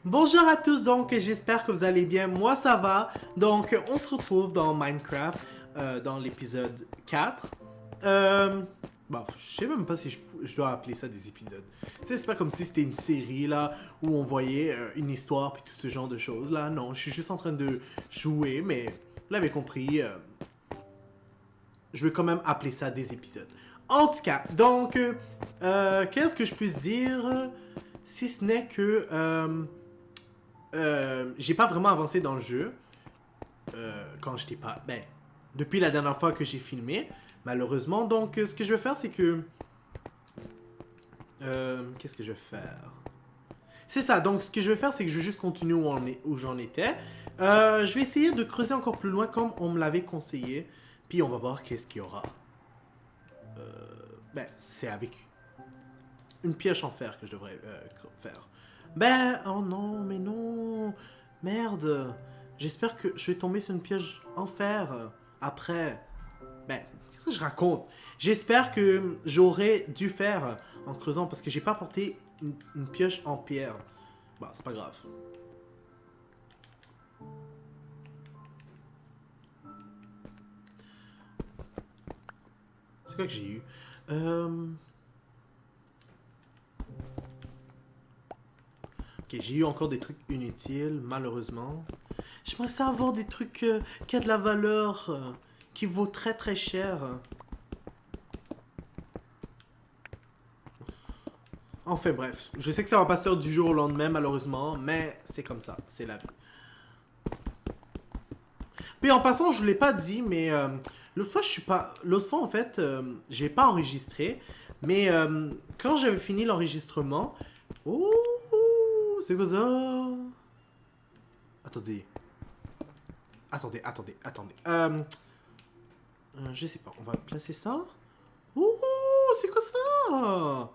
Bonjour à tous, donc j'espère que vous allez bien. Moi ça va. Donc on se retrouve dans Minecraft dans l'épisode 4. Bon, je sais même pas si je dois appeler ça des épisodes. Tu sais, c'est pas comme si c'était une série là où on voyait une histoire puis tout ce genre de choses là. Non, je suis juste en train de jouer, mais vous l'avez compris, je vais quand même appeler ça des épisodes. En tout cas, donc, qu'est-ce que je puisse dire si ce n'est que j'ai pas vraiment avancé dans le jeu quand j'étais pas. Ben, depuis la dernière fois que j'ai filmé, malheureusement. Donc, ce que je vais faire, c'est que. Qu'est-ce que je vais faire? C'est ça. Donc, ce que je vais faire, c'est que je vais juste continuer où j'en étais. Je vais essayer de creuser encore plus loin comme on me l'avait conseillé. Puis, on va voir qu'est-ce qu'il y aura. Ben, c'est avec une pioche en fer que je devrais faire. Ben, oh non, mais non. Merde. J'espère que je vais tomber sur une pioche en fer après. Ben, qu'est-ce que je raconte? J'espère que j'aurais dû faire en creusant parce que j'ai pas porté une pioche en pierre. Bah, c'est pas grave. C'est quoi que j'ai eu? Ok, j'ai eu encore des trucs inutiles, malheureusement. J'aimerais ça avoir des trucs qui a de la valeur, qui vaut très très cher. Enfin bref, je sais que ça va pas se faire du jour au lendemain, malheureusement, mais c'est comme ça, c'est la vie. Puis en passant, je l'ai pas dit, mais l'autre fois, je suis pas. L'autre fois, en fait, j'ai pas enregistré, mais quand j'avais fini l'enregistrement. Oh, c'est quoi ça? Attendez. Attendez. Je sais pas, on va placer ça. Oh, c'est quoi ça?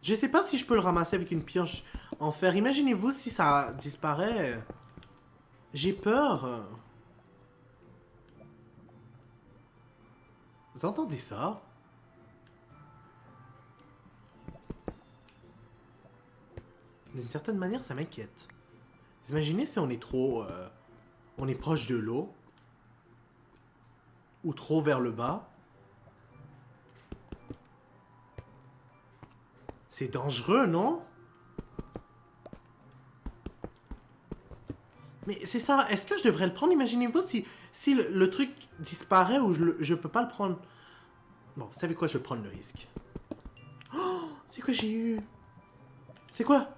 Je sais pas si je peux le ramasser avec une pioche en fer. Imaginez-vous si ça disparaît. J'ai peur. Vous entendez ça? D'une certaine manière, ça m'inquiète. Vous imaginez si on est trop... on est proche de l'eau? Ou trop vers le bas? C'est dangereux, non? Mais c'est ça, est-ce que je devrais le prendre? Imaginez-vous si le truc disparaît ou je peux pas le prendre. Bon, vous savez quoi, je vais prendre le risque. Oh, c'est quoi j'ai eu? C'est quoi?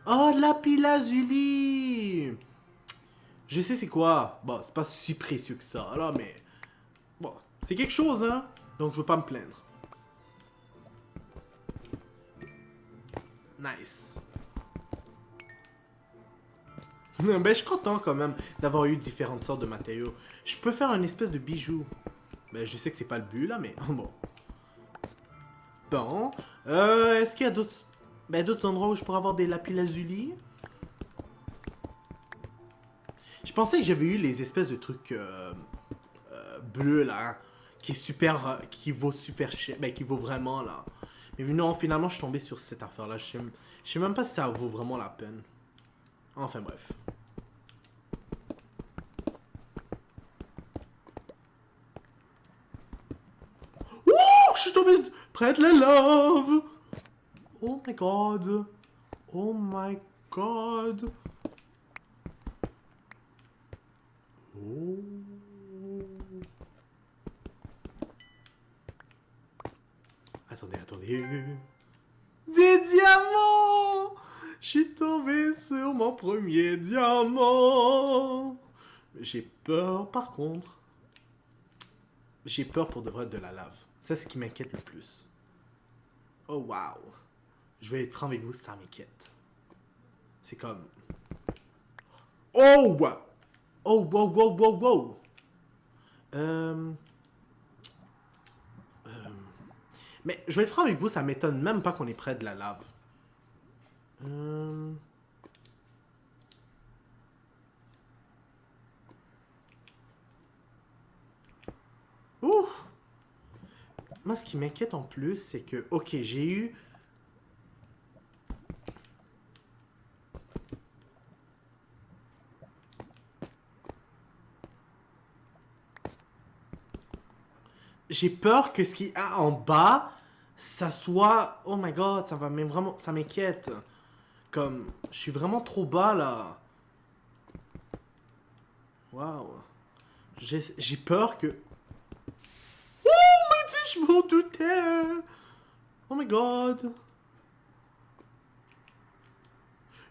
Oh, lapis lazuli! Je sais c'est quoi. Bon, c'est pas si précieux que ça, là, mais... Bon, c'est quelque chose, hein? Donc je veux pas me plaindre. Nice. Ben, je suis content quand même d'avoir eu différentes sortes de matériaux. Je peux faire une espèce de bijou. Ben, je sais que c'est pas le but, là, mais bon. Bon. Est-ce qu'il y a d'autres endroits où je pourrais avoir des lapis lazuli? Je pensais que j'avais eu les espèces de trucs bleus, là, qui est super, qui vaut super cher, ben, qui vaut vraiment, là. Mais non, finalement, je suis tombé sur cette affaire-là. Je sais même pas si ça vaut vraiment la peine. Enfin, bref. Ouh, je suis tombé près de la lave. Oh my god. Oh my god. Oh. Attendez. Des diamants! Je suis tombé sur mon premier diamant. J'ai peur, par contre. J'ai peur pour de vrai de la lave. C'est ce qui m'inquiète le plus. Oh wow. Je vais être franc avec vous, ça m'inquiète. C'est comme... Oh! Oh, wow. Euh... Mais je vais être franc avec vous, ça m'étonne même pas qu'on est près de la lave. Euh... Ouh! Moi, ce qui m'inquiète en plus, c'est que, ok, j'ai eu... j'ai peur que ce qui est en bas, ça soit... Oh my god, ça va même vraiment... Ça m'inquiète. Comme, je suis vraiment trop bas, là. Waouh. J'ai peur que... Oh, mais dis, je m'en doutais. Oh my god.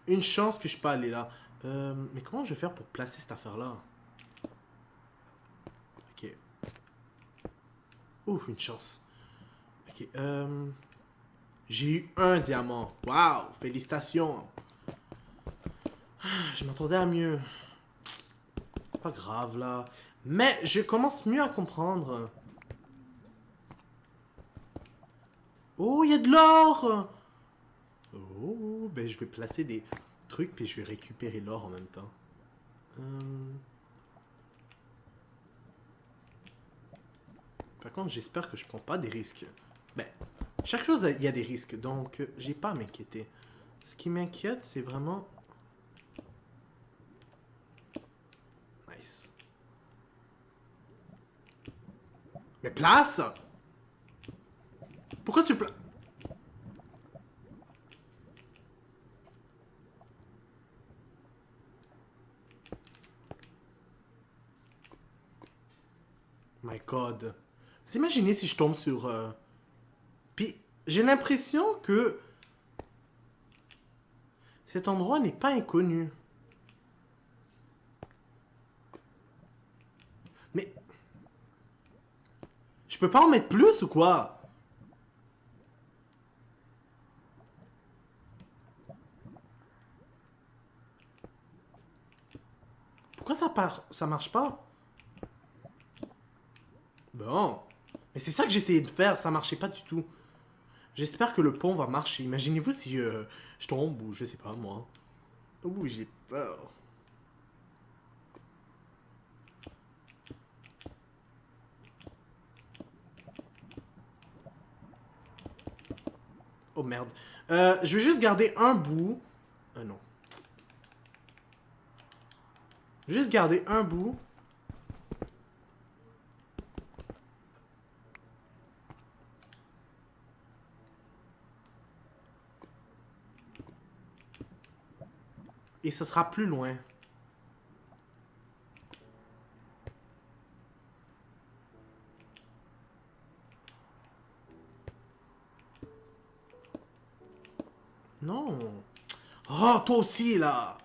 Une chance que je suis pas allé là. Mais comment je vais faire pour placer cette affaire-là? Ok. Ouh, une chance. Ok, j'ai eu un diamant. Waouh, félicitations. Je m'attendais à mieux. C'est pas grave là. Mais je commence mieux à comprendre. Oh, il y a de l'or. Oh, ben je vais placer des trucs puis je vais récupérer l'or en même temps. Par contre, j'espère que je prends pas des risques. Ben, chaque chose, il y a des risques, donc j'ai pas à m'inquiéter. Ce qui m'inquiète, c'est vraiment... Nice. Mais place! Pourquoi tu places? My God. Vous imaginez si je tombe sur... Puis, j'ai l'impression que... Cet endroit n'est pas inconnu. Mais... Je peux pas en mettre plus ou quoi? Pourquoi ça marche pas? Bon. Mais c'est ça que j'essayais de faire, ça marchait pas du tout. J'espère que le pont va marcher. Imaginez-vous si je tombe ou je sais pas moi. Ouh, j'ai peur. Oh merde. Je vais juste garder un bout. Non. Juste garder un bout. Et ça sera plus loin. Non. Oh, toi aussi, là.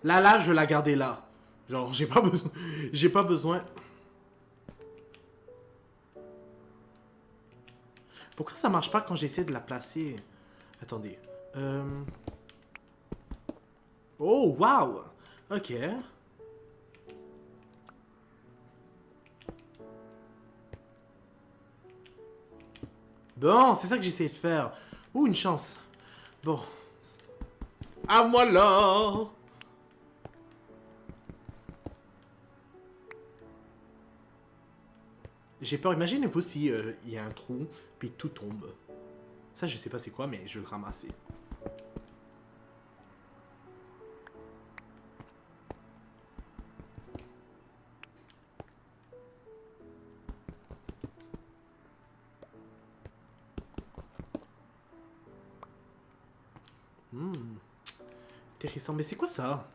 La lave, je vais la garder là. Genre, j'ai pas besoin... J'ai pas besoin... Pourquoi ça marche pas quand j'essaie de la placer? Attendez. Oh, wow! Ok. Bon, c'est ça que j'essaie de faire. Ouh, une chance. Bon. À moi là! J'ai peur. Imaginez-vous si il y a un trou, puis tout tombe. Ça, je sais pas c'est quoi, mais je vais le ramasser. Intéressant. Mais c'est quoi ça?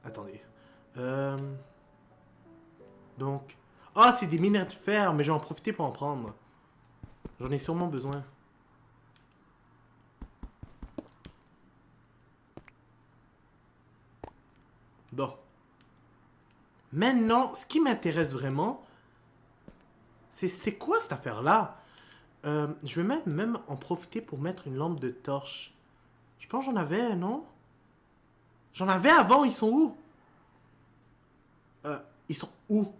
Attendez. Donc... Ah, c'est des mines de fer, mais je vais en profiter pour en prendre. J'en ai sûrement besoin. Bon. Maintenant, ce qui m'intéresse vraiment, c'est quoi cette affaire-là? Je vais même en profiter pour mettre une lampe de torche. Je pense que j'en avais, non? J'en avais avant, ils sont où? Ils sont où?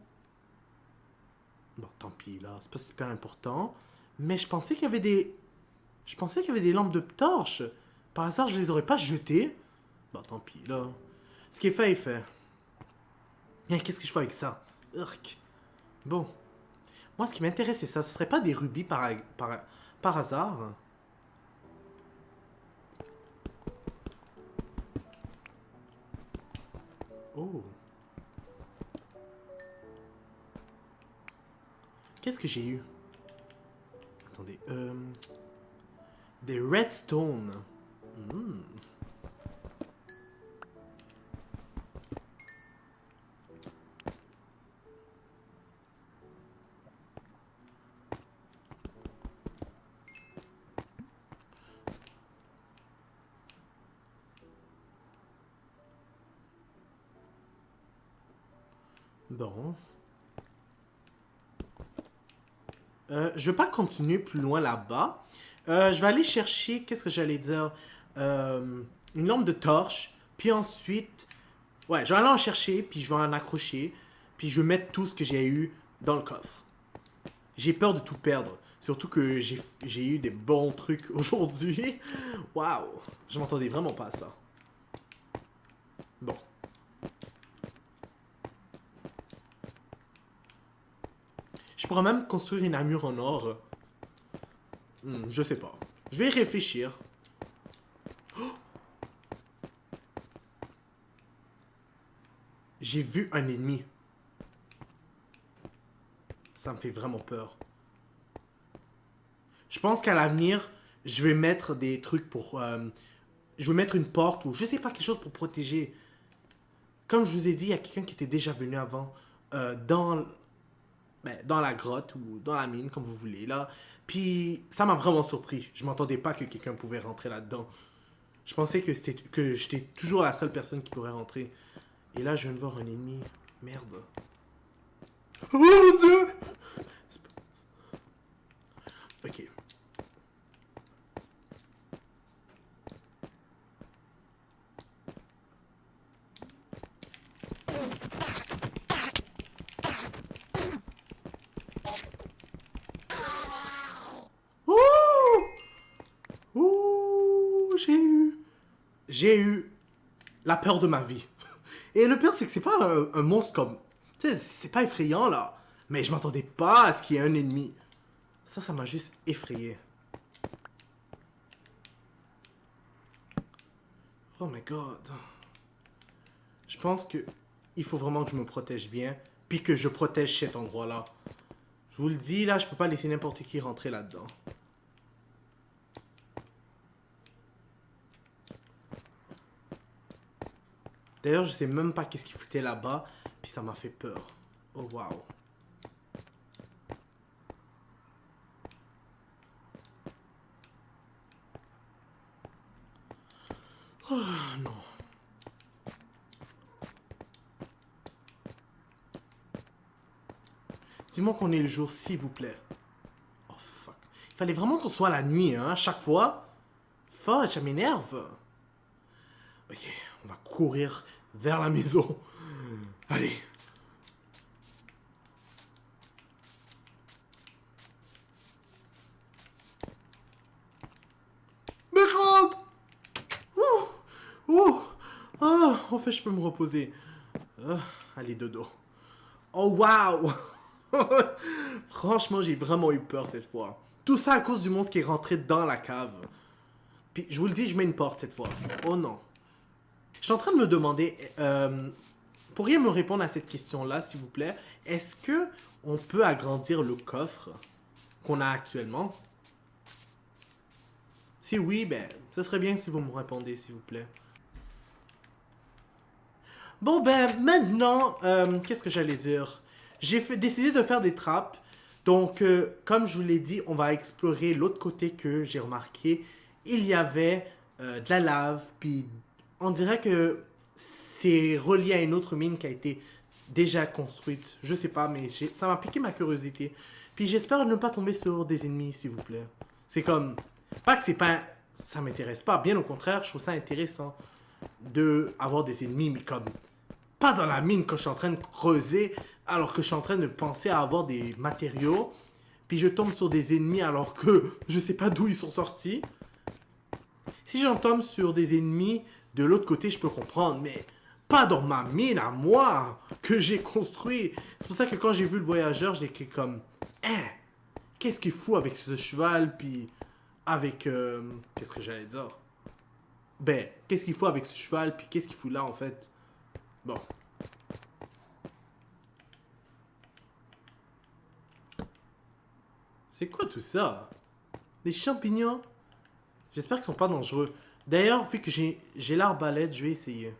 Bon, tant pis, là, c'est pas super important. Mais je pensais qu'il y avait des... Je pensais qu'il y avait des lampes de torche. Par hasard, je les aurais pas jetées. Bon, tant pis, là. Ce qui est fait est fait. Qu'est-ce que je fais avec ça? Urk. Bon. Moi, ce qui m'intéresse, c'est ça. Ce serait pas des rubis par hasard? Oh. Qu'est-ce que j'ai eu? Attendez. Des redstone. Hmm. Bon. Je vais pas continuer plus loin là-bas. Je vais aller chercher, qu'est-ce que j'allais dire? Une lampe de torche. Puis ensuite, ouais, je vais aller en chercher, puis je vais en accrocher. Puis je vais mettre tout ce que j'ai eu dans le coffre. J'ai peur de tout perdre. Surtout que j'ai eu des bons trucs aujourd'hui. Waouh! Je m'entendais vraiment pas à ça. Bon. Je pourrais même construire une armure en or. Je sais pas. Je vais y réfléchir. J'ai vu un ennemi. Ça me fait vraiment peur. Je pense qu'à l'avenir, je vais mettre des trucs pour... je vais mettre une porte ou je sais pas, quelque chose pour protéger. Comme je vous ai dit, il y a quelqu'un qui était déjà venu avant dans la grotte ou dans la mine, comme vous voulez, là. Puis ça m'a vraiment surpris. Je m'entendais pas que quelqu'un pouvait rentrer là-dedans. Je pensais que j'étais toujours la seule personne qui pourrait rentrer. Et là, je viens de voir un ennemi. Merde. Oh mon Dieu! Ok. Oh! Oh! J'ai eu la peur de ma vie. Et le pire, c'est que c'est pas un monstre comme... Tu sais, c'est pas effrayant, là. Mais je m'attendais pas à ce qu'il y ait un ennemi. Ça m'a juste effrayé. Oh my god. Je pense que il faut vraiment que je me protège bien, puis que je protège cet endroit-là. Je vous le dis, là, je peux pas laisser n'importe qui rentrer là-dedans. D'ailleurs, je sais même pas qu'est-ce qu'il foutait là-bas, puis ça m'a fait peur. Oh wow. Oh non. Dis-moi qu'on est le jour, s'il vous plaît. Oh fuck. Il fallait vraiment qu'on soit la nuit, hein, à chaque fois. Fuck, ça m'énerve. Ok, on va courir vers la maison. Allez. Mais rentre! Ouh! Ouh! Ah, en fait, je peux me reposer. Allez, dodo. Oh, wow! Franchement, j'ai vraiment eu peur cette fois. Tout ça à cause du monstre qui est rentré dans la cave. Puis, je vous le dis, je mets une porte cette fois. Oh non. Je suis en train de me demander... pourriez me répondre à cette question-là, s'il vous plaît? Est-ce que on peut agrandir le coffre qu'on a actuellement? Si oui, ben, ce serait bien si vous me répondez, s'il vous plaît. Bon, ben, maintenant, qu'est-ce que j'allais dire? Décidé de faire des trappes. Donc, comme je vous l'ai dit, on va explorer l'autre côté que j'ai remarqué. Il y avait de la lave, puis on dirait que c'est relié à une autre mine qui a été déjà construite. Je sais pas, mais ça m'a piqué ma curiosité. Puis j'espère ne pas tomber sur des ennemis, s'il vous plaît. C'est comme... Pas que c'est pas... Ça m'intéresse pas. Bien au contraire, je trouve ça intéressant de avoir des ennemis, mais comme... Pas dans la mine quand je suis en train de creuser, alors que je suis en train de penser à avoir des matériaux. Puis je tombe sur des ennemis alors que je sais pas d'où ils sont sortis. Si j'en tombe sur des ennemis de l'autre côté, je peux comprendre, mais pas dans ma mine à moi que j'ai construit. C'est pour ça que quand j'ai vu le voyageur, j'étais comme... Hein? Qu'est-ce qu'il fout avec ce cheval, puis avec... qu'est-ce que j'allais dire? Ben, qu'est-ce qu'il faut avec ce cheval, puis qu'est-ce qu'il fout là, en fait? Bon. C'est quoi tout ça? Des champignons? J'espère qu'ils sont pas dangereux. D'ailleurs, vu que j'ai l'arbalète, je vais essayer.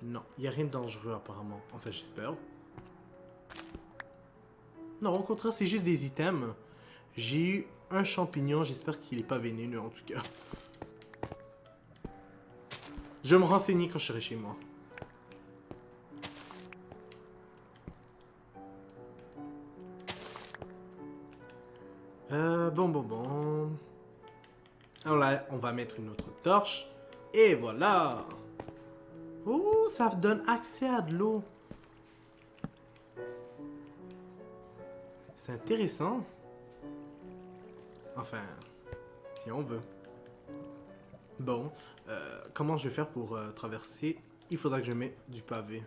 Non, il n'y a rien de dangereux apparemment. Enfin, j'espère. Non, au contraire, c'est juste des items. J'ai eu un champignon, j'espère qu'il est pas vénéneux en tout cas. Je vais me renseigner quand je serai chez moi. Bon. Alors là, on va mettre une autre torche. Et voilà. Oh, ça donne accès à de l'eau. C'est intéressant. Enfin, si on veut. Bon, comment je vais faire pour traverser? Il faudra que je mette du pavé.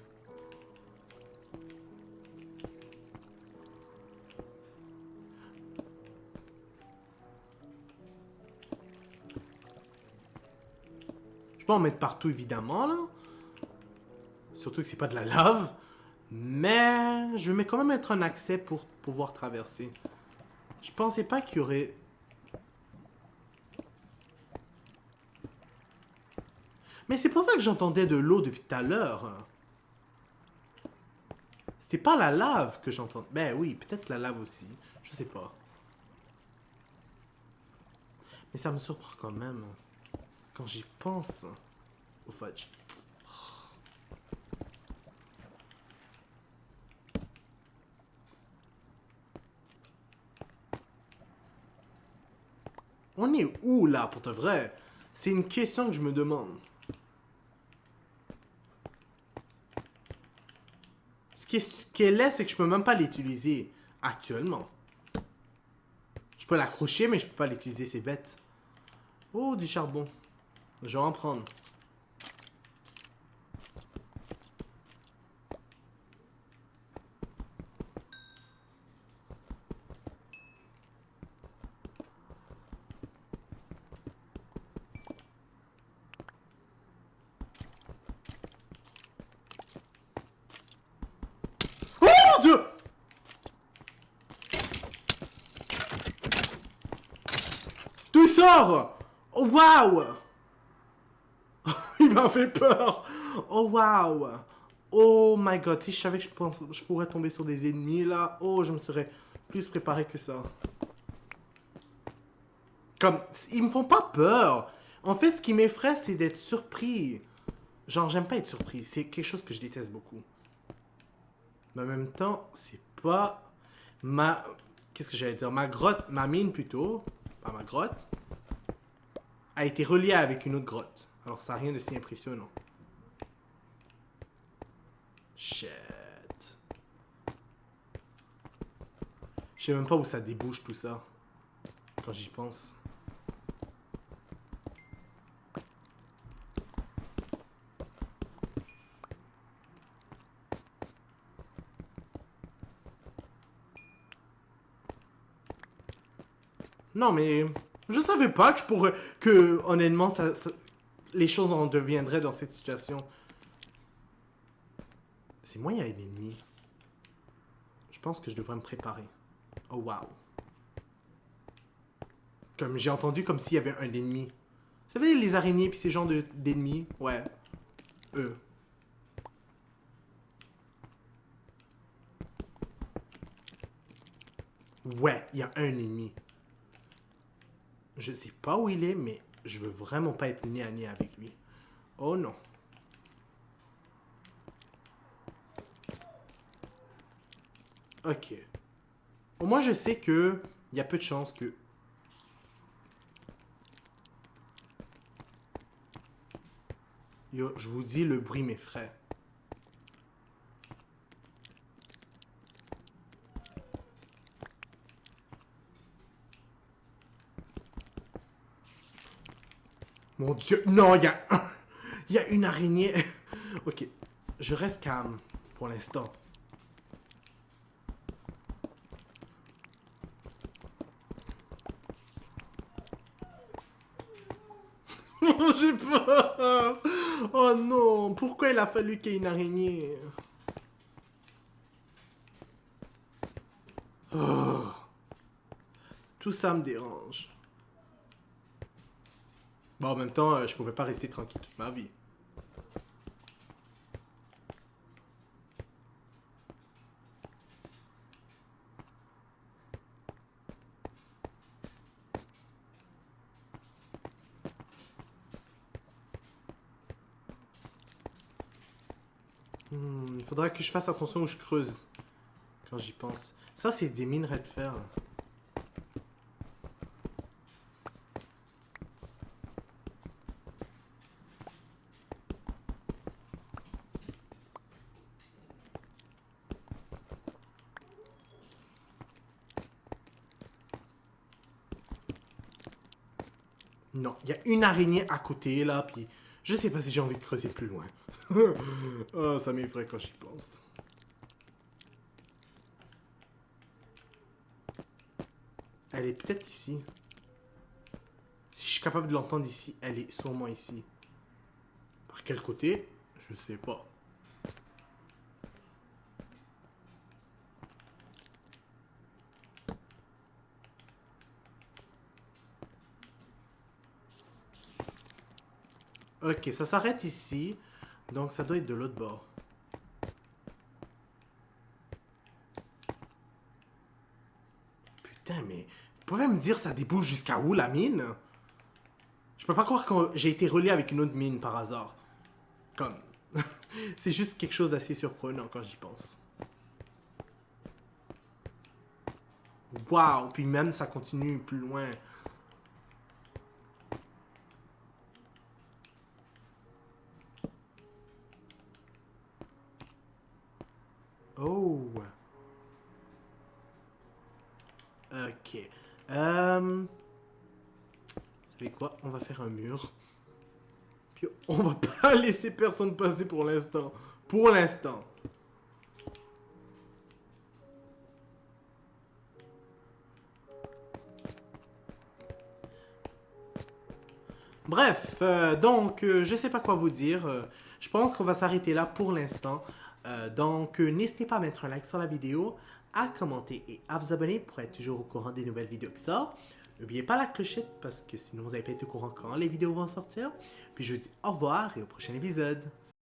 Je peux en mettre partout, évidemment, là. Surtout que c'est pas de la lave. Mais je vais quand même mettre un accès pour pouvoir traverser. Je pensais pas qu'il y aurait... Mais c'est pour ça que j'entendais de l'eau depuis tout à l'heure. C'était pas la lave que j'entendais. Ben oui, peut-être la lave aussi. Je sais pas. Mais ça me surprend quand même. Quand j'y pense. Au fudge. On est où là pour de vrai? C'est une question que je me demande. Ce qu'elle est, c'est que je peux même pas l'utiliser actuellement. Je peux l'accrocher, mais je peux pas l'utiliser, c'est bête. Oh, du charbon. Je vais en prendre. Oh mon Dieu! Tout sort! Oh waouh! Il m'a fait peur! Oh waouh! Oh my god, si je savais que je pourrais tomber sur des ennemis là, oh, je me serais plus préparé que ça. Comme, ils me font pas peur. En fait, ce qui m'effraie, c'est d'être surpris. Genre, j'aime pas être surpris. C'est quelque chose que je déteste beaucoup. Mais en même temps, c'est pas ma... Qu'est-ce que j'allais dire? Ma grotte, ma mine plutôt, pas ma grotte, a été reliée avec une autre grotte. Alors, ça n'a rien de si impressionnant. Shit. Je sais même pas où ça débouche tout ça. Quand j'y pense. Non, mais je savais pas que je pourrais... Que, honnêtement, les choses en deviendraient dans cette situation. C'est moi, il y a un ennemi. Je pense que je devrais me préparer. Oh, wow. Comme j'ai entendu comme s'il y avait un ennemi. Vous savez, les araignées puis ces genres d'ennemis? Ouais. Eux. Ouais, il y a un ennemi. Je sais pas où il est, mais je veux vraiment pas être nez à nez avec lui. Oh non. Ok. Au moins, je sais que il y a peu de chances que... Yo, je vous dis, le bruit m'effraie. Mon Dieu, non, il y a un... Il y a une araignée. Ok, je reste calme pour l'instant. J'ai peur. Oh non, pourquoi il a fallu qu'il y ait une araignée? Oh, tout ça me dérange. Bon, en même temps, je pouvais pas rester tranquille toute ma vie. Il faudra que je fasse attention où je creuse. Quand j'y pense. Ça, c'est des minerais de fer. Non, il y a une araignée à côté, là, puis je sais pas si j'ai envie de creuser plus loin. Oh, ça m'effraie quand j'y pense. Elle est peut-être ici. Si je suis capable de l'entendre ici, elle est sûrement ici. Par quel côté? Je sais pas. Ok, ça s'arrête ici. Donc ça doit être de l'autre bord. Putain, mais vous pouvez me dire ça débouche jusqu'à où la mine? Je peux pas croire que j'ai été relié avec une autre mine par hasard. Comme... C'est juste quelque chose d'assez surprenant quand j'y pense. Waouh, puis même ça continue plus loin. Oh. Ok. Vous savez quoi? On va faire un mur. Puis on va pas laisser personne passer pour l'instant. Pour l'instant. Bref, je sais pas quoi vous dire. Je pense qu'on va s'arrêter là pour l'instant. N'hésitez pas à mettre un like sur la vidéo, à commenter et à vous abonner pour être toujours au courant des nouvelles vidéos qui sortent. N'oubliez pas la clochette parce que sinon vous n'allez pas être au courant quand les vidéos vont sortir. Puis je vous dis au revoir et au prochain épisode.